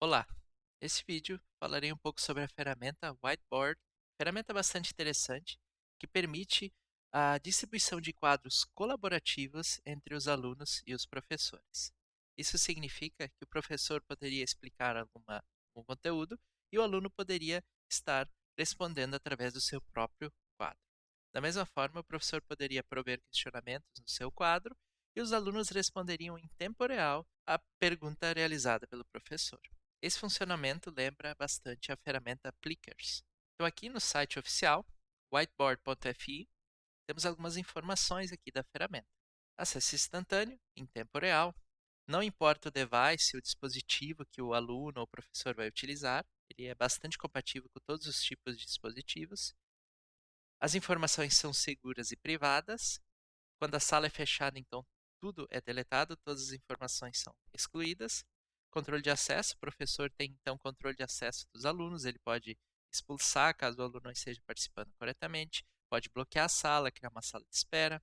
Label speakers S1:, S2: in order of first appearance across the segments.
S1: Olá! Nesse vídeo falarei um pouco sobre a ferramenta Whiteboard, ferramenta bastante interessante que permite a distribuição de quadros colaborativos entre os alunos e os professores. Isso significa que o professor poderia explicar algum conteúdo e o aluno poderia estar respondendo através do seu próprio quadro. Da mesma forma, o professor poderia prover questionamentos no seu quadro e os alunos responderiam em tempo real à pergunta realizada pelo professor. Esse funcionamento lembra bastante a ferramenta Plickers. Então, aqui no site oficial, whiteboard.fi, temos algumas informações aqui da ferramenta. Acesso instantâneo, em tempo real. Não importa o device, o dispositivo que o aluno ou o professor vai utilizar, ele é bastante compatível com todos os tipos de dispositivos. As informações são seguras e privadas. Quando a sala é fechada, então, tudo é deletado, todas as informações são excluídas. Controle de acesso, o professor tem, então, controle de acesso dos alunos, ele pode expulsar caso o aluno não esteja participando corretamente, pode bloquear a sala, criar uma sala de espera.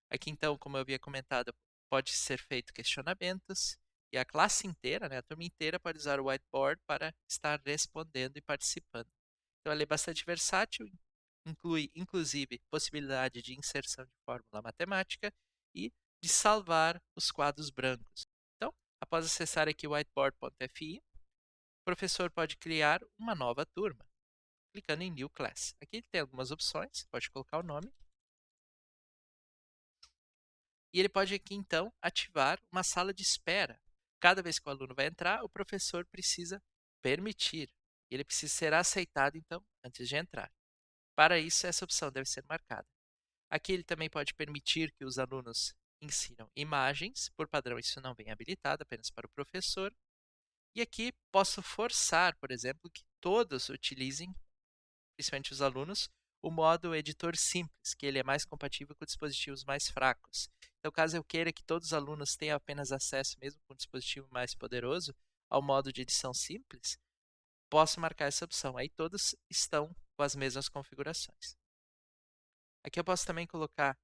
S1: Aqui, então, como eu havia comentado, pode ser feito questionamentos, e a classe inteira, né, a turma inteira, pode usar o whiteboard para estar respondendo e participando. Então, ela é bastante versátil, inclui, inclusive, possibilidade de inserção de fórmula matemática e de salvar os quadros brancos. Então, após acessar aqui o whiteboard.fi, o professor pode criar uma nova turma, clicando em New Class. Aqui tem algumas opções, pode colocar o nome. E ele pode aqui, então, ativar uma sala de espera. Cada vez que o aluno vai entrar, o professor precisa permitir. Ele precisa ser aceitado, então, antes de entrar. Para isso, essa opção deve ser marcada. Aqui ele também pode permitir que os alunos insiram imagens. Por padrão, isso não vem habilitado, apenas para o professor. E aqui posso forçar, por exemplo, que todos utilizem, principalmente os alunos, o modo editor simples, que ele é mais compatível com dispositivos mais fracos. Então, caso eu queira que todos os alunos tenham apenas acesso, mesmo com um dispositivo mais poderoso, ao modo de edição simples, posso marcar essa opção. Aí todos estão com as mesmas configurações. Aqui eu posso também colocar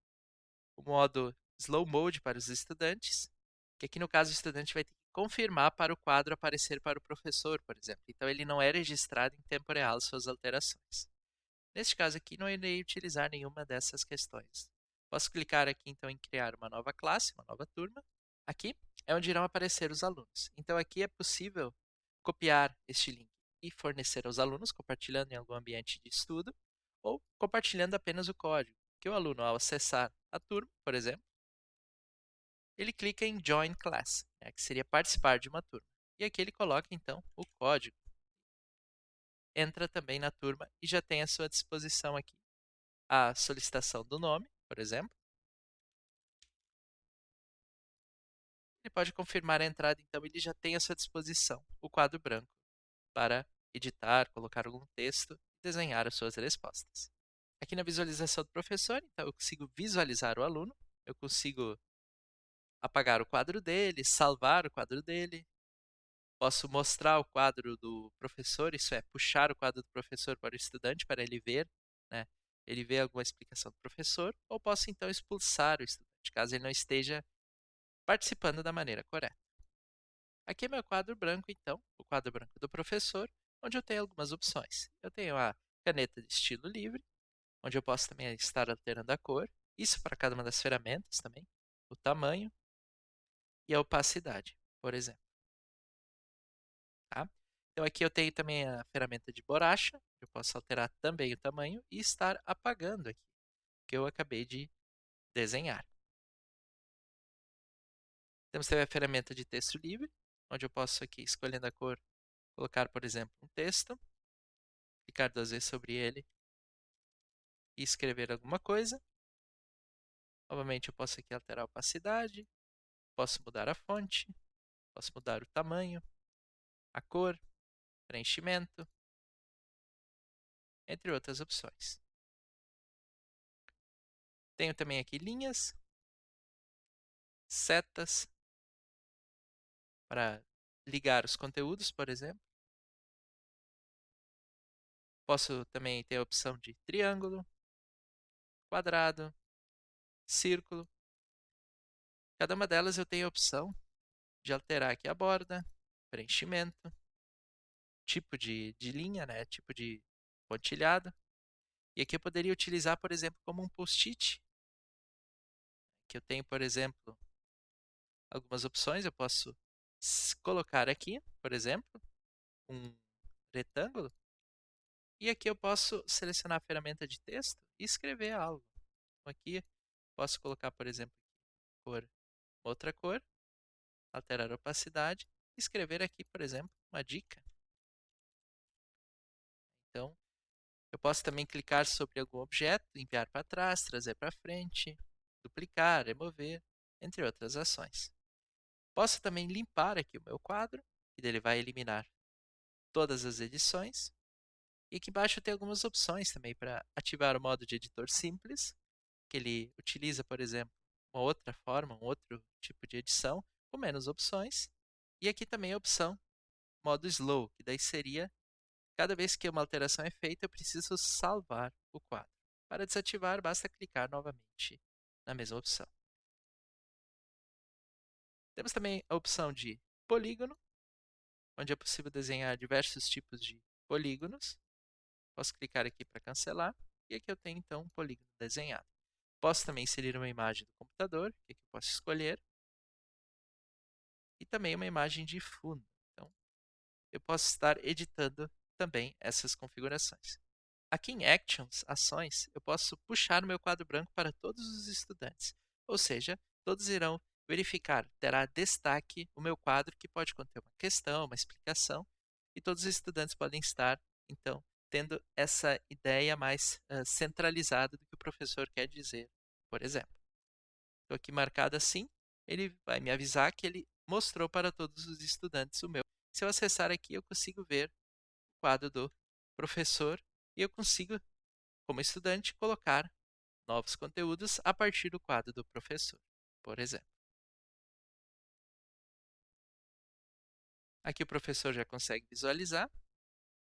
S1: o modo Slow Mode para os estudantes, que aqui no caso o estudante vai ter que confirmar para o quadro aparecer para o professor, por exemplo. Então ele não é registrado em tempo real suas alterações. Neste caso aqui, não irei utilizar nenhuma dessas questões. Posso clicar aqui então em criar uma nova classe, uma nova turma. Aqui é onde irão aparecer os alunos. Então aqui é possível copiar este link e fornecer aos alunos, compartilhando em algum ambiente de estudo, ou compartilhando apenas o código, que o aluno, ao acessar a turma, por exemplo, ele clica em Join Class, né, que seria participar de uma turma. E aqui ele coloca então o código, entra também na turma e já tem à sua disposição aqui a solicitação do nome, por exemplo. Ele pode confirmar a entrada, então ele já tem à sua disposição o quadro branco para editar, colocar algum texto e desenhar as suas respostas. Aqui na visualização do professor, então eu consigo visualizar o aluno, eu consigo apagar o quadro dele, salvar o quadro dele, posso mostrar o quadro do professor, isso é, puxar o quadro do professor para o estudante para ele ver, né? Ele vê alguma explicação do professor, ou posso então expulsar o estudante, caso ele não esteja participando da maneira correta. Aqui é meu quadro branco, então, o quadro branco do professor, onde eu tenho algumas opções. Eu tenho a caneta de estilo livre, onde eu posso também estar alterando a cor, isso para cada uma das ferramentas também, o tamanho e a opacidade, por exemplo. Tá? Então aqui eu tenho também a ferramenta de borracha, eu posso alterar também o tamanho e estar apagando aqui, que eu acabei de desenhar. Temos também a ferramenta de texto livre, onde eu posso aqui, escolhendo a cor, colocar, por exemplo, um texto, clicar duas vezes sobre ele e escrever alguma coisa. Novamente eu posso aqui alterar a opacidade, posso mudar a fonte, posso mudar o tamanho, a cor, preenchimento, entre outras opções. Tenho também aqui linhas, setas para ligar os conteúdos, por exemplo. Posso também ter a opção de triângulo, quadrado, círculo. Cada uma delas eu tenho a opção de alterar aqui a borda, preenchimento, tipo de linha, né? Tipo de pontilhado. E aqui eu poderia utilizar, por exemplo, como um post-it, que eu tenho, por exemplo, algumas opções. Eu posso colocar aqui, por exemplo, um retângulo. E aqui eu posso selecionar a ferramenta de texto e escrever algo. Então, aqui posso colocar, por exemplo, cor, outra cor, alterar a opacidade e escrever aqui, por exemplo, uma dica. Então, eu posso também clicar sobre algum objeto, enviar para trás, trazer para frente, duplicar, remover, entre outras ações. Posso também limpar aqui o meu quadro, e ele vai eliminar todas as edições. E aqui embaixo tem algumas opções também para ativar o modo de editor simples, que ele utiliza, por exemplo, uma outra forma, um outro tipo de edição, com menos opções. E aqui também a opção modo slow, que daí seria, cada vez que uma alteração é feita, eu preciso salvar o quadro. Para desativar, basta clicar novamente na mesma opção. Temos também a opção de polígono, onde é possível desenhar diversos tipos de polígonos. Posso clicar aqui para cancelar, e aqui eu tenho então um polígono desenhado. Posso também inserir uma imagem do computador, que aqui eu posso escolher, e também uma imagem de fundo. Então, eu posso estar editando também essas configurações. Aqui em Actions, Ações, eu posso puxar o meu quadro branco para todos os estudantes. Ou seja, todos irão verificar, terá destaque o meu quadro que pode conter uma questão, uma explicação, e todos os estudantes podem estar, então, tendo essa ideia mais centralizada do que o professor quer dizer, por exemplo. Estou aqui marcado assim, ele vai me avisar que ele mostrou para todos os estudantes o meu. Se eu acessar aqui, eu consigo ver o quadro do professor e eu consigo, como estudante, colocar novos conteúdos a partir do quadro do professor, por exemplo. Aqui o professor já consegue visualizar.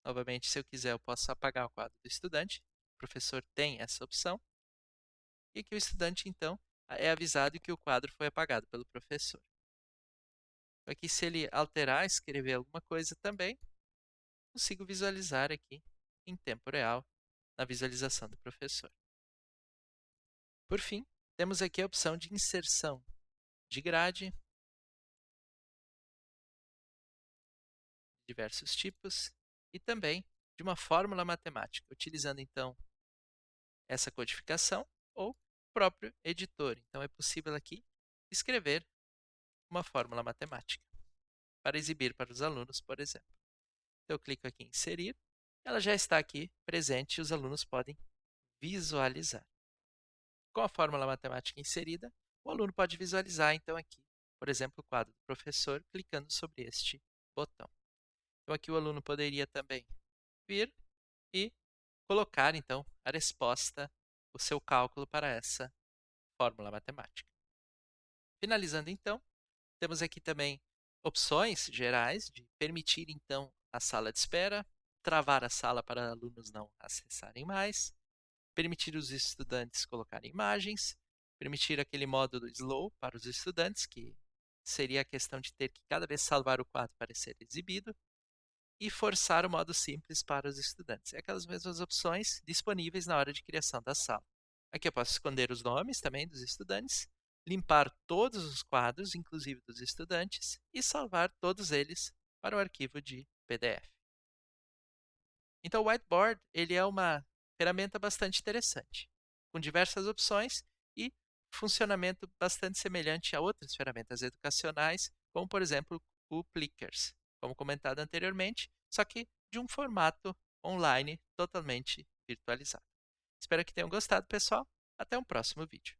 S1: Novamente, se eu quiser, eu posso apagar o quadro do estudante. O professor tem essa opção. E aqui o estudante, então, é avisado que o quadro foi apagado pelo professor. Aqui, se ele alterar, escrever alguma coisa também, consigo visualizar aqui em tempo real na visualização do professor. Por fim, temos aqui a opção de inserção de grade, diversos tipos, e também de uma fórmula matemática, utilizando então essa codificação ou o próprio editor. Então é possível aqui escrever uma fórmula matemática para exibir para os alunos, por exemplo. Então, eu clico aqui em inserir, ela já está aqui presente e os alunos podem visualizar. Com a fórmula matemática inserida, o aluno pode visualizar então aqui, por exemplo, o quadro do professor, clicando sobre este botão. Então aqui o aluno poderia também vir e colocar então a resposta, o seu cálculo para essa fórmula matemática. Finalizando então, temos aqui também opções gerais de permitir então a sala de espera, travar a sala para alunos não acessarem mais, permitir os estudantes colocarem imagens, permitir aquele módulo slow para os estudantes, que seria a questão de ter que cada vez salvar o quadro para ser exibido, e forçar o modo simples para os estudantes. É aquelas mesmas opções disponíveis na hora de criação da sala. Aqui eu posso esconder os nomes também dos estudantes, limpar todos os quadros, inclusive dos estudantes, e salvar todos eles para o arquivo de PDF. Então, o Whiteboard ele é uma ferramenta bastante interessante, com diversas opções e funcionamento bastante semelhante a outras ferramentas educacionais, como, por exemplo, o Plickers, como comentado anteriormente, só que de um formato online totalmente virtualizado. Espero que tenham gostado, pessoal. Até um próximo vídeo.